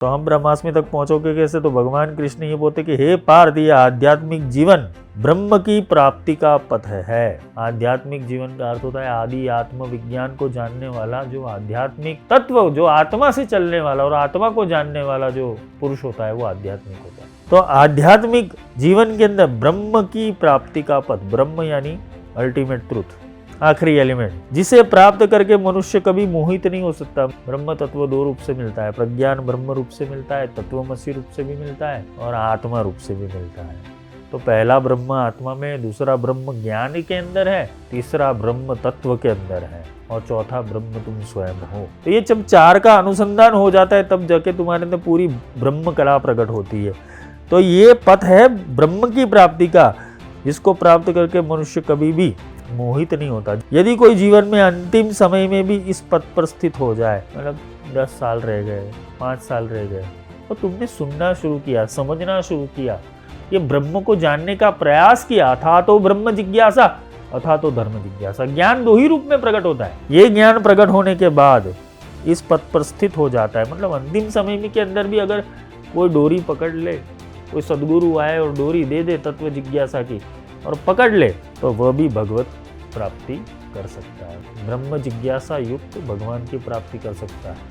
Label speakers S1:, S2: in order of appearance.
S1: तो हम ब्रह्मास्मि तक पहुंचोगे कैसे? तो भगवान कृष्ण ये बोलते कि हे पार्थ, ये आध्यात्मिक जीवन ब्रह्म की प्राप्ति का पथ है। आध्यात्मिक जीवन का अर्थ होता है आदि आत्म विज्ञान को जानने वाला जो आध्यात्मिक तत्व, जो आत्मा से चलने वाला और आत्मा को जानने वाला जो पुरुष होता है वो आध्यात्मिक होता है। तो आध्यात्मिक जीवन के अंदर ब्रह्म की प्राप्ति का पथ, ब्रह्म यानी अल्टीमेट ट्रूथ, आखिरी एलिमेंट, जिसे प्राप्त करके मनुष्य कभी मोहित नहीं हो सकता। ब्रह्म तत्व दो रूप से मिलता है, प्रज्ञान ब्रह्म रूप से मिलता है, तत्वमसी रूप से भी मिलता है और आत्मा रूप से भी मिलता है। तो पहला ब्रह्म आत्मा में, दूसरा ब्रह्म ज्ञान के अंदर है, तीसरा ब्रह्म तत्व के अंदर है और चौथा ब्रह्म तुम स्वयं हो। तो ये जब चार का अनुसंधान हो जाता है तब जाके तुम्हारे अंदर पूरी ब्रह्म कला प्रकट होती है। तो ये पथ है ब्रह्म की प्राप्ति का, जिसको प्राप्त करके मनुष्य कभी भी मोहित नहीं होता। यदि कोई जीवन में अंतिम समय में भी इस पथ पर स्थित हो जाए, मतलब 10 साल रह गए, 5 साल रह गए, और तुमने सुनना शुरू किया, समझना शुरू किया, ये ब्रह्म को जानने का प्रयास किया, अथा तो ब्रह्म जिज्ञासा अथा तो धर्म जिज्ञासा। ज्ञान दो ही रूप में प्रकट होता है। ये ज्ञान प्रकट होने के बाद इस पथ पर स्थित हो जाता है। मतलब अंतिम समय में के अंदर भी अगर कोई डोरी पकड़ ले, कोई सदगुरु आए और डोरी दे दे तत्व जिज्ञासा की और पकड़ ले, तो वह भी भगवत प्राप्ति कर सकता है। ब्रह्म जिज्ञासा युक्त भगवान की प्राप्ति कर सकता है।